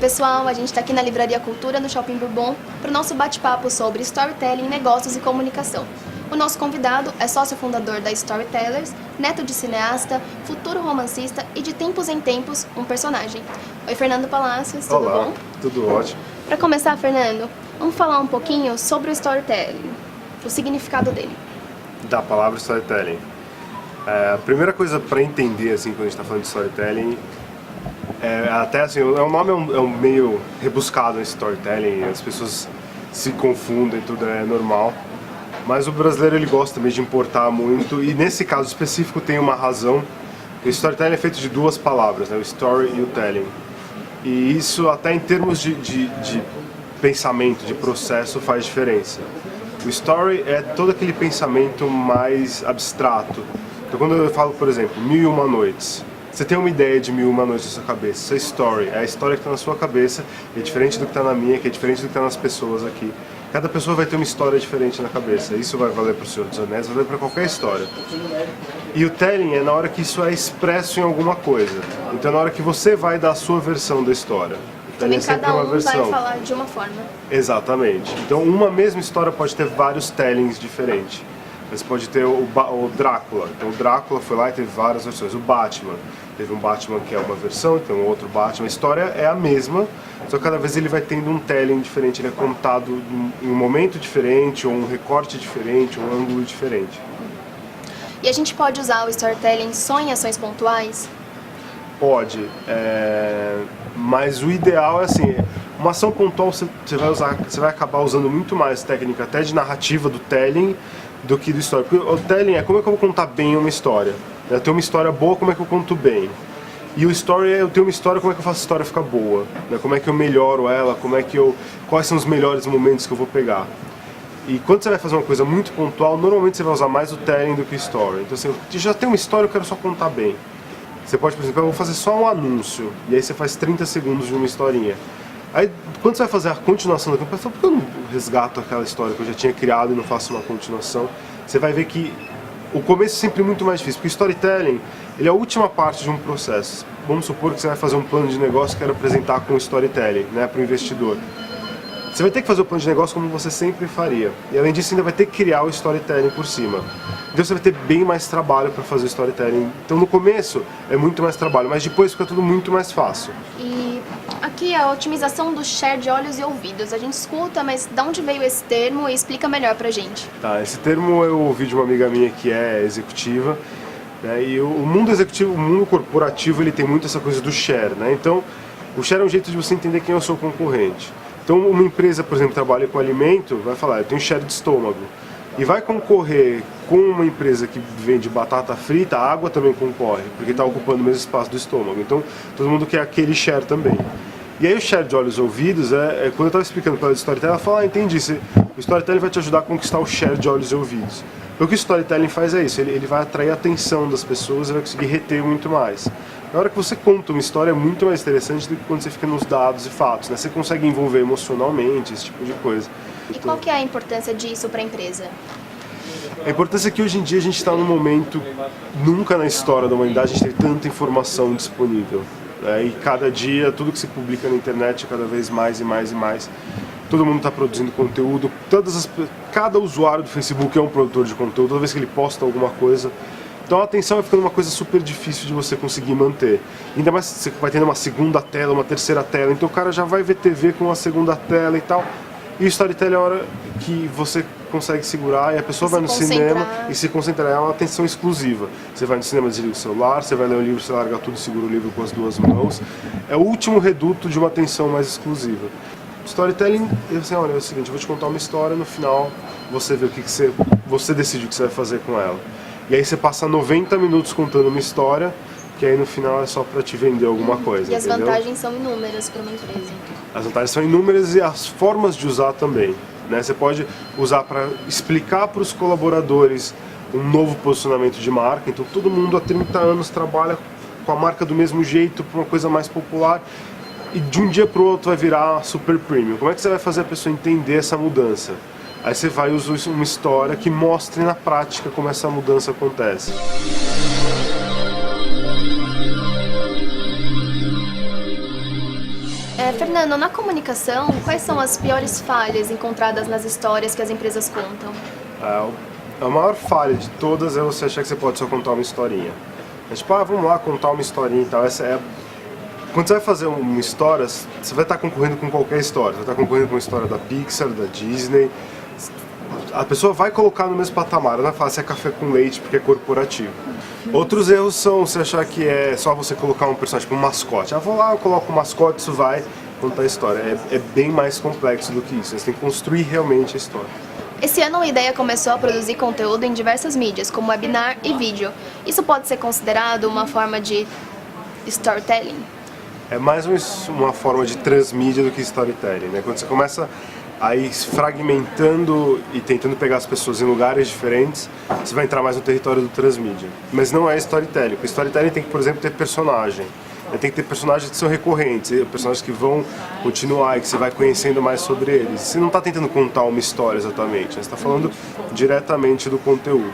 pessoal, a gente está aqui na Livraria Cultura, no Shopping Bourbon, para o nosso bate-papo sobre storytelling, negócios e comunicação. O nosso convidado é sócio fundador da Storytellers, neto de cineasta, futuro romancista e de tempos em tempos, um personagem. Oi, Fernando Palacios, tudo Olá, bom? Tudo ótimo. Para começar, Fernando, vamos falar um pouquinho sobre o storytelling, o significado dele. Da palavra storytelling. A primeira coisa para entender, assim, quando a gente está falando de storytelling, até assim, o nome é um meio rebuscado, esse storytelling, as pessoas se confundem, tudo é normal. Mas o brasileiro ele gosta mesmo de importar muito, e nesse caso específico tem uma razão. O storytelling é feito de duas palavras, né? O story e o telling. E isso até em termos de pensamento, de processo, faz diferença. O story é todo aquele pensamento mais abstrato. Então quando eu falo, por exemplo, 1001 Noites, você tem uma ideia de 1001 Noites na sua cabeça. Isso é story, é a história que está na sua cabeça, é diferente do que está na minha, que é diferente do que está nas pessoas aqui. Cada pessoa vai ter uma história diferente na cabeça. Isso vai valer para o Senhor dos Anéis, vai valer para qualquer história. E o telling é na hora que isso é expresso em alguma coisa. Então é na hora que você vai dar a sua versão da história. Também cada um vai falar de uma forma. Exatamente. Então uma mesma história pode ter vários tellings diferentes. Você pode ter o Drácula. Então o Drácula foi lá e teve várias versões. O Batman. Teve um Batman que é uma versão, tem um outro Batman. A história é a mesma, só que cada vez ele vai tendo um telling diferente. Ele é contado em um momento diferente, ou um recorte diferente, ou um ângulo diferente. E a gente pode usar o storytelling só em ações pontuais? Pode, mas o ideal é assim, uma ação pontual você vai acabar usando muito mais técnica até de narrativa do telling do que do story. Porque o telling é como é que eu vou contar bem uma história. Eu tenho uma história boa, como é que eu conto bem? E o story é eu tenho uma história, como é que eu faço a história ficar boa? Como é que eu melhoro ela? Quais são os melhores momentos que eu vou pegar? E quando você vai fazer uma coisa muito pontual, normalmente você vai usar mais o telling do que o story. Então assim, eu já tenho uma história, eu quero só contar bem. Você pode, por exemplo, eu vou fazer só um anúncio, e aí você faz 30 segundos de uma historinha. Aí, quando você vai fazer a continuação da campanha, por que eu não resgato aquela história que eu já tinha criado e não faço uma continuação? Você vai ver que o começo é sempre muito mais difícil, porque o storytelling ele é a última parte de um processo. Vamos supor que você vai fazer um plano de negócio que quer apresentar com o storytelling, né, para o investidor. Você vai ter que fazer o plano de negócio como você sempre faria. E além disso, ainda vai ter que criar o storytelling por cima. Então você vai ter bem mais trabalho para fazer o storytelling. Então no começo é muito mais trabalho, mas depois fica tudo muito mais fácil. E aqui a otimização do share de olhos e ouvidos. A gente escuta, mas de onde veio esse termo e explica melhor pra gente. Tá, esse termo eu ouvi de uma amiga minha que é executiva. E o mundo executivo, o mundo corporativo, ele tem muito essa coisa do share, né? Então o share é um jeito de você entender quem é o seu concorrente. Então uma empresa, por exemplo, que trabalha com alimento, vai falar, eu tenho share de estômago. E vai concorrer com uma empresa que vende batata frita, a água também concorre, porque está ocupando o mesmo espaço do estômago. Então todo mundo quer aquele share também. E aí o share de olhos e ouvidos, quando eu estava explicando para ela de storytelling, ela falou, entendi, o storytelling vai te ajudar a conquistar o share de olhos e ouvidos. Porque o que o storytelling faz é isso, ele vai atrair a atenção das pessoas e vai conseguir reter muito mais. Na hora que você conta uma história é muito mais interessante do que quando você fica nos dados e fatos, né? Você consegue envolver emocionalmente, esse tipo de coisa. E qual que é a importância disso para a empresa? A importância é que hoje em dia a gente está num momento, nunca na história da humanidade a gente tem tanta informação disponível. E cada dia, tudo que se publica na internet é cada vez mais e mais e mais. Todo mundo está produzindo conteúdo, cada usuário do Facebook é um produtor de conteúdo, toda vez que ele posta alguma coisa. Então a atenção vai ficando uma coisa super difícil de você conseguir manter. Ainda mais você vai tendo uma segunda tela, uma terceira tela, então o cara já vai ver TV com uma segunda tela e tal. E o storytelling é a hora que você consegue segurar e a pessoa vai no cinema e se concentrar, é uma atenção exclusiva. Você vai no cinema, desliga o celular, você vai ler um livro, você larga tudo e segura o livro com as duas mãos. É o último reduto de uma atenção mais exclusiva. Storytelling, assim, olha, é o seguinte, eu vou te contar uma história, no final você vê você decide o que você vai fazer com ela. E aí você passa 90 minutos contando uma história, que aí no final é só para te vender alguma coisa. E as entendeu? vantagens são inúmeras para uma empresa. As vantagens são inúmeras e as formas de usar também. Né? Você pode usar para explicar para os colaboradores um novo posicionamento de marca. Então todo mundo há 30 anos trabalha com a marca do mesmo jeito, para uma coisa mais popular. E de um dia para o outro vai virar super premium. Como é que você vai fazer a pessoa entender essa mudança? Aí você vai usar uma história que mostre na prática como essa mudança acontece. Fernando, na comunicação, quais são as piores falhas encontradas nas histórias que as empresas contam? A maior falha de todas é você achar que você pode só contar uma historinha. É tipo, vamos lá contar uma historinha e tal. Quando você vai fazer uma história, você vai estar concorrendo com qualquer história. Você vai estar concorrendo com a história da Pixar, da Disney. A pessoa vai colocar no mesmo patamar, ela vai falar se é café com leite porque é corporativo. Outros erros são você achar que é só você colocar um personagem, tipo um mascote. Vou lá, eu coloco um mascote, isso vai contar a história. É bem mais complexo do que isso, você tem que construir realmente a história. Esse ano a Ideia começou a produzir conteúdo em diversas mídias, como webinar e vídeo. Isso pode ser considerado uma forma de storytelling? É mais uma forma de transmídia do que storytelling, né? Quando você começa a ir fragmentando e tentando pegar as pessoas em lugares diferentes, você vai entrar mais no território do transmídia. Mas não é storytelling, porque storytelling tem que, por exemplo, ter personagem. Tem que ter personagens que são recorrentes, personagens que vão continuar e que você vai conhecendo mais sobre eles. Você não está tentando contar uma história exatamente, você está falando diretamente do conteúdo.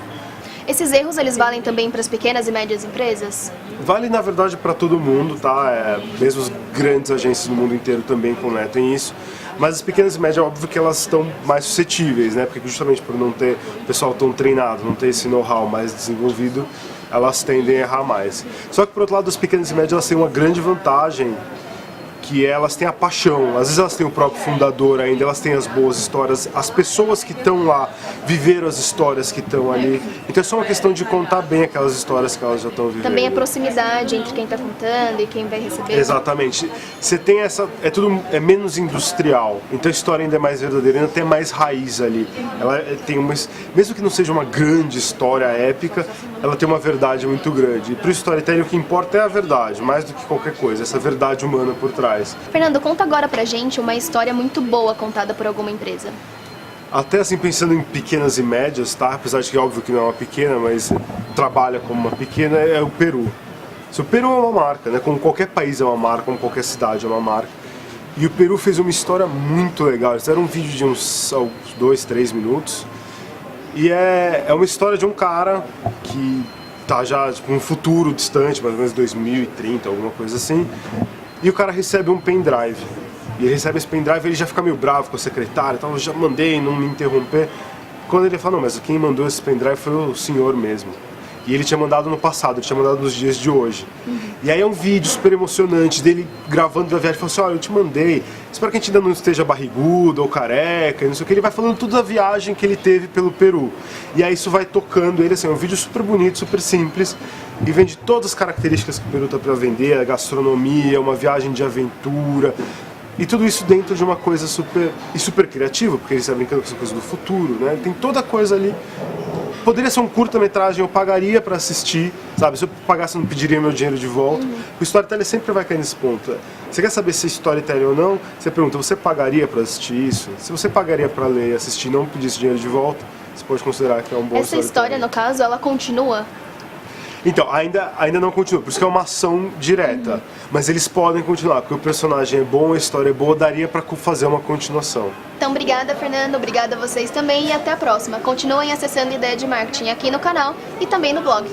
Esses erros, eles valem também para as pequenas e médias empresas? Vale, na verdade, para todo mundo, tá? Mesmo as grandes agências no mundo inteiro também cometem isso. Mas as pequenas e médias, é óbvio que elas estão mais suscetíveis, né? Porque justamente por não ter pessoal tão treinado, não ter esse know-how mais desenvolvido, elas tendem a errar mais. Só que, por outro lado, as pequenas e médias elas têm uma grande vantagem, que elas têm a paixão. Às vezes elas têm o próprio fundador ainda, elas têm as boas histórias, as pessoas que estão lá viveram as histórias que estão ali. Então é só uma questão de contar bem aquelas histórias que elas já estão vivendo. Também a proximidade entre quem está contando e quem vai receber. Exatamente. Você tem é menos industrial, então a história ainda é mais verdadeira, ainda tem mais raiz ali. Ela tem mesmo que não seja uma grande história épica, ela tem uma verdade muito grande. E para o storytelling o que importa é a verdade, mais do que qualquer coisa, essa verdade humana por trás. Fernando, conta agora pra gente uma história muito boa contada por alguma empresa. Até assim, pensando em pequenas e médias, tá? Apesar de que é óbvio que não é uma pequena, mas trabalha como uma pequena, é o Peru. O Peru é uma marca, né? Como qualquer país é uma marca, como qualquer cidade é uma marca. E o Peru fez uma história muito legal. Eles fizeram um vídeo de uns 2, 3 minutos. E é uma história de um cara que tá já tipo, um futuro distante, mais ou menos 2030, alguma coisa assim. E o cara recebe um pendrive. E ele recebe esse pendrive e ele já fica meio bravo com a secretária, então eu já mandei não me interromper. Quando ele fala, não, mas quem mandou esse pendrive foi o senhor mesmo. E ele tinha mandado no passado, ele tinha mandado nos dias de hoje. E aí é um vídeo super emocionante dele gravando a viagem. Ele falou assim, olha, eu te mandei, espero que a gente ainda não esteja barrigudo ou careca, não sei o que. Ele vai falando tudo da viagem que ele teve pelo Peru. E aí isso vai tocando ele, assim, é um vídeo super bonito, super simples. E vende todas as características que o Peru tá para vender, a gastronomia, uma viagem de aventura. E tudo isso dentro de uma coisa super criativa, porque ele está brincando com essa coisa do futuro, né? Tem toda a coisa ali. Poderia ser um curta-metragem, eu pagaria para assistir, sabe? Se eu pagasse, eu não pediria meu dinheiro de volta. O storytelling sempre vai cair nesse ponto. Você quer saber se é storytelling ou não? Você pergunta, você pagaria para assistir isso? Se você pagaria para ler e assistir e não pedisse dinheiro de volta, você pode considerar que é um bom Essa história, no caso, ela continua? Então, ainda não continua, por isso que é uma ação direta. Mas eles podem continuar, porque o personagem é bom, a história é boa, daria para fazer uma continuação. Então, obrigada, Fernando, obrigada a vocês também e até a próxima. Continuem acessando Ideia de Marketing aqui no canal e também no blog.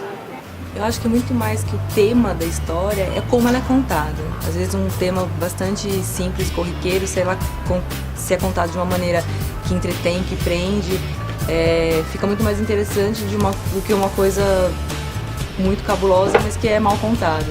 Eu acho que muito mais que o tema da história é como ela é contada. Às vezes um tema bastante simples, corriqueiro, sei lá, se é contado de uma maneira que entretém, que prende, fica muito mais interessante do que uma coisa muito cabulosa, mas que é mal contada.